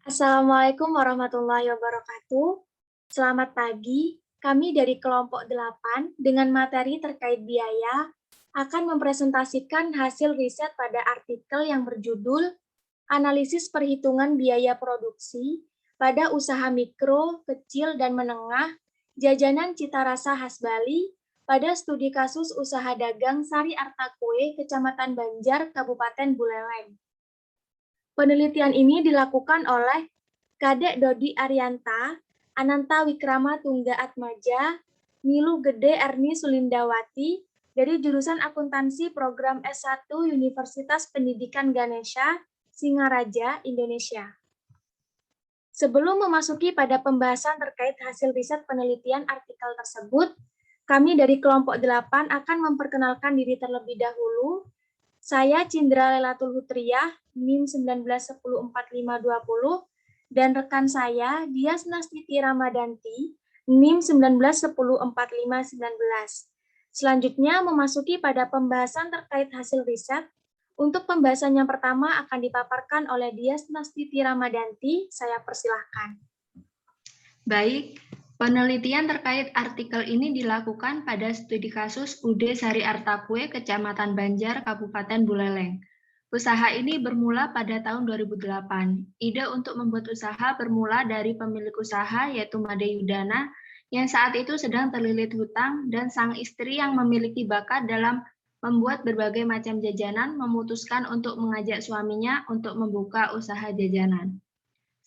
Assalamualaikum warahmatullahi wabarakatuh. Selamat pagi, kami dari kelompok 8 dengan materi terkait biaya akan mempresentasikan hasil riset pada artikel yang berjudul Analisis Perhitungan Biaya Produksi pada Usaha Mikro, Kecil, dan Menengah Jajanan Cita Rasa Khas Bali pada studi kasus usaha dagang Sari Arta Kue, Kecamatan Banjar, Kabupaten Buleleng. Penelitian ini dilakukan oleh Kadek Dodi Arianta, Ananta Wikrama Tungga Atmaja, Nilu Gede Erni Sulindawati dari jurusan Akuntansi Program S1 Universitas Pendidikan Ganesha, Singaraja, Indonesia. Sebelum memasuki pada pembahasan terkait hasil riset penelitian artikel tersebut, kami dari kelompok 8 akan memperkenalkan diri terlebih dahulu. Saya Cindra Lelatul Hutriyah, NIM 19104520, dan rekan saya Dias Nastiti Ramadanti, NIM 19104519. Selanjutnya memasuki pada pembahasan terkait hasil riset. Untuk pembahasan yang pertama akan dipaparkan oleh Dias Nastiti Ramadanti. Saya persilahkan. Baik, penelitian terkait artikel ini dilakukan pada studi kasus UD Sari Arta Kue, Kecamatan Banjar, Kabupaten Buleleng. Usaha ini bermula pada tahun 2008. Ide untuk membuat usaha bermula dari pemilik usaha yaitu Made Yudana yang saat itu sedang terlilit hutang dan sang istri yang memiliki bakat dalam membuat berbagai macam jajanan memutuskan untuk mengajak suaminya untuk membuka usaha jajanan.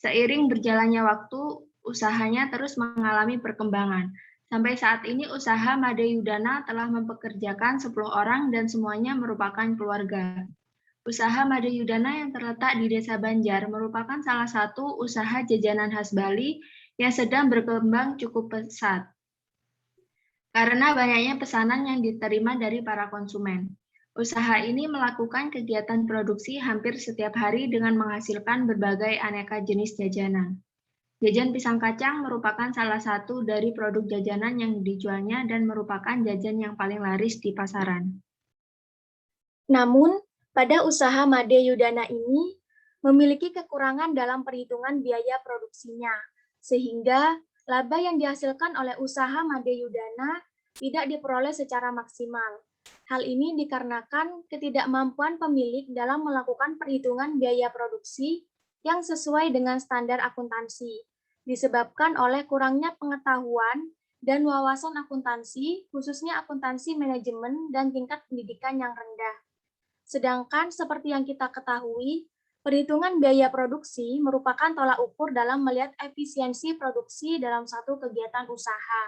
Seiring berjalannya waktu, usahanya terus mengalami perkembangan. Sampai saat ini usaha Made Yudana telah mempekerjakan 10 orang dan semuanya merupakan keluarga. Usaha Made Yudana yang terletak di Desa Banjar merupakan salah satu usaha jajanan khas Bali yang sedang berkembang cukup pesat. Karena banyaknya pesanan yang diterima dari para konsumen. Usaha ini melakukan kegiatan produksi hampir setiap hari dengan menghasilkan berbagai aneka jenis jajanan. Jajan pisang kacang merupakan salah satu dari produk jajanan yang dijualnya dan merupakan jajan yang paling laris di pasaran. Namun, pada usaha Made Yudana ini memiliki kekurangan dalam perhitungan biaya produksinya, sehingga laba yang dihasilkan oleh usaha Made Yudana tidak diperoleh secara maksimal. Hal ini dikarenakan ketidakmampuan pemilik dalam melakukan perhitungan biaya produksi yang sesuai dengan standar akuntansi, disebabkan oleh kurangnya pengetahuan dan wawasan akuntansi, khususnya akuntansi manajemen dan tingkat pendidikan yang rendah. Sedangkan seperti yang kita ketahui, perhitungan biaya produksi merupakan tolak ukur dalam melihat efisiensi produksi dalam satu kegiatan usaha.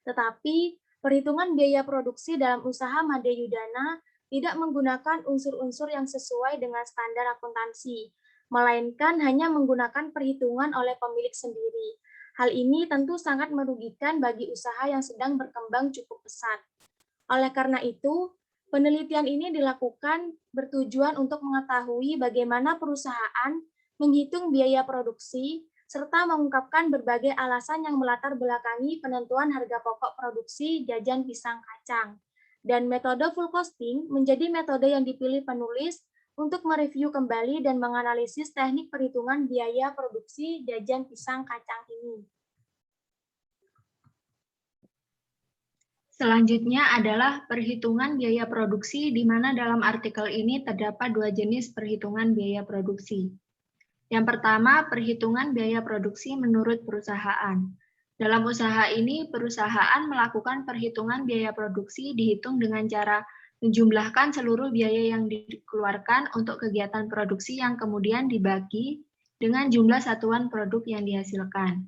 Tetapi perhitungan biaya produksi dalam usaha Made Yudana tidak menggunakan unsur-unsur yang sesuai dengan standar akuntansi, melainkan hanya menggunakan perhitungan oleh pemilik sendiri. Hal ini tentu sangat merugikan bagi usaha yang sedang berkembang cukup pesat. Oleh karena itu, penelitian ini dilakukan bertujuan untuk mengetahui bagaimana perusahaan menghitung biaya produksi serta mengungkapkan berbagai alasan yang melatar belakangi penentuan harga pokok produksi jajan pisang kacang. Dan metode full costing menjadi metode yang dipilih penulis untuk mereview kembali dan menganalisis teknik perhitungan biaya produksi jajan pisang kacang ini. Selanjutnya adalah perhitungan biaya produksi, di mana dalam artikel ini terdapat dua jenis perhitungan biaya produksi. Yang pertama, perhitungan biaya produksi menurut perusahaan. Dalam usaha ini, perusahaan melakukan perhitungan biaya produksi dihitung dengan cara menjumlahkan seluruh biaya yang dikeluarkan untuk kegiatan produksi yang kemudian dibagi dengan jumlah satuan produk yang dihasilkan.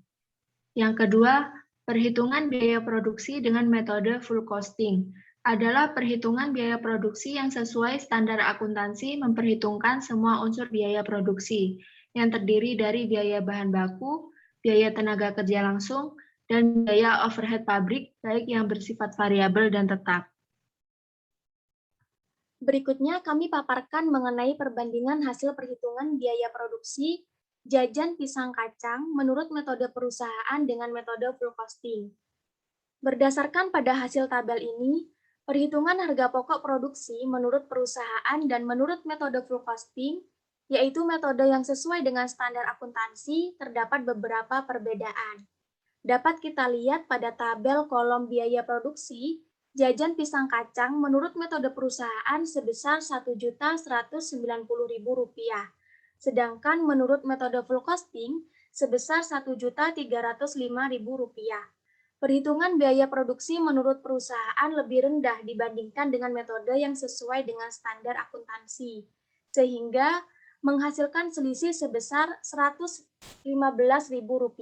Yang kedua, perhitungan biaya produksi dengan metode full costing adalah perhitungan biaya produksi yang sesuai standar akuntansi memperhitungkan semua unsur biaya produksi, yang terdiri dari biaya bahan baku, biaya tenaga kerja langsung, dan biaya overhead pabrik, baik yang bersifat variabel dan tetap. Berikutnya kami paparkan mengenai perbandingan hasil perhitungan biaya produksi jajan pisang kacang menurut metode perusahaan dengan metode full costing. Berdasarkan pada hasil tabel ini, perhitungan harga pokok produksi menurut perusahaan dan menurut metode full costing yaitu metode yang sesuai dengan standar akuntansi, terdapat beberapa perbedaan. Dapat kita lihat pada tabel kolom biaya produksi, jajan pisang kacang menurut metode perusahaan sebesar Rp1.190.000, sedangkan menurut metode full costing sebesar Rp1.305.000. Perhitungan biaya produksi menurut perusahaan lebih rendah dibandingkan dengan metode yang sesuai dengan standar akuntansi, sehingga menghasilkan selisih sebesar Rp115.000.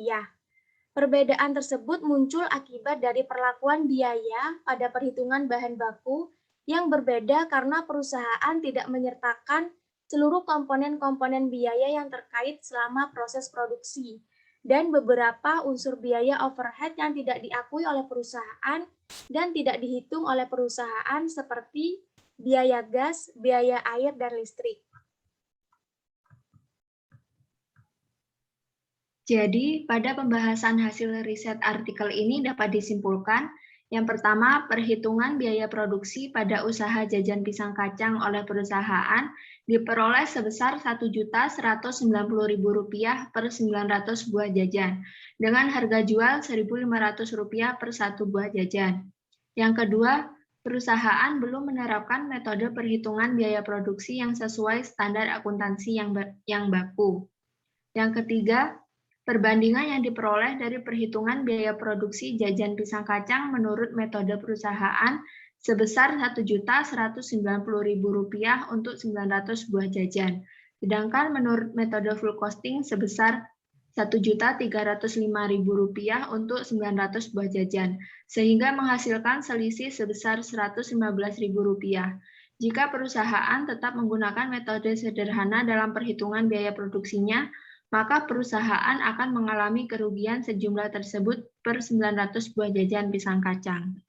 Perbedaan tersebut muncul akibat dari perlakuan biaya pada perhitungan bahan baku yang berbeda karena perusahaan tidak menyertakan seluruh komponen-komponen biaya yang terkait selama proses produksi dan beberapa unsur biaya overhead yang tidak diakui oleh perusahaan dan tidak dihitung oleh perusahaan seperti biaya gas, biaya air, dan listrik. Jadi, pada pembahasan hasil riset artikel ini dapat disimpulkan, yang pertama, perhitungan biaya produksi pada usaha jajan pisang kacang oleh perusahaan diperoleh sebesar Rp1.190.000 per 900 buah jajan, dengan harga jual Rp1.500 per satu buah jajan. Yang kedua, perusahaan belum menerapkan metode perhitungan biaya produksi yang sesuai standar akuntansi yang baku. Yang ketiga, perbandingan yang diperoleh dari perhitungan biaya produksi jajan pisang kacang menurut metode perusahaan sebesar Rp1.190.000 untuk 900 buah jajan, sedangkan menurut metode full costing sebesar Rp1.305.000 untuk 900 buah jajan, sehingga menghasilkan selisih sebesar Rp115.000. Jika perusahaan tetap menggunakan metode sederhana dalam perhitungan biaya produksinya, maka perusahaan akan mengalami kerugian sejumlah tersebut per 900 buah jajan pisang kacang.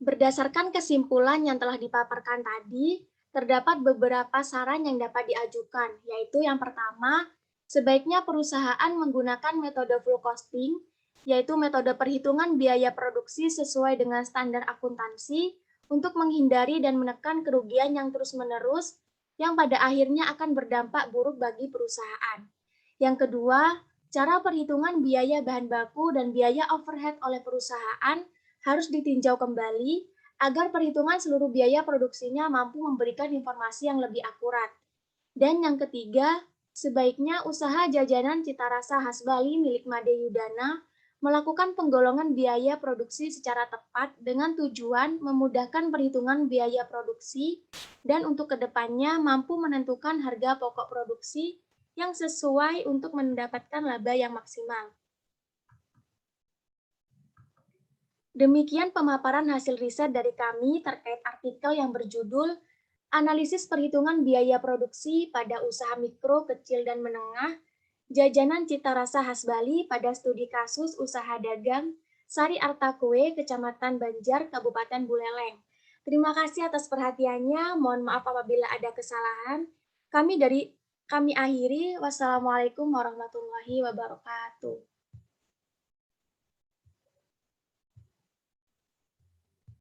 Berdasarkan kesimpulan yang telah dipaparkan tadi, terdapat beberapa saran yang dapat diajukan, yaitu yang pertama, sebaiknya perusahaan menggunakan metode full costing, yaitu metode perhitungan biaya produksi sesuai dengan standar akuntansi untuk menghindari dan menekan kerugian yang terus-menerus yang pada akhirnya akan berdampak buruk bagi perusahaan. Yang kedua, cara perhitungan biaya bahan baku dan biaya overhead oleh perusahaan harus ditinjau kembali agar perhitungan seluruh biaya produksinya mampu memberikan informasi yang lebih akurat. Dan yang ketiga, sebaiknya usaha jajanan cita rasa khas Bali milik Made Yudana melakukan penggolongan biaya produksi secara tepat dengan tujuan memudahkan perhitungan biaya produksi dan untuk kedepannya mampu menentukan harga pokok produksi yang sesuai untuk mendapatkan laba yang maksimal. Demikian pemaparan hasil riset dari kami terkait artikel yang berjudul Analisis Perhitungan Biaya Produksi pada Usaha Mikro, Kecil, dan Menengah Jajanan Cita Rasa Khas Bali pada studi kasus usaha dagang Sari Arta Kue, Kecamatan Banjar, Kabupaten Buleleng. Terima kasih atas perhatiannya. Mohon maaf apabila ada kesalahan. Kami akhiri. Wassalamualaikum warahmatullahi wabarakatuh.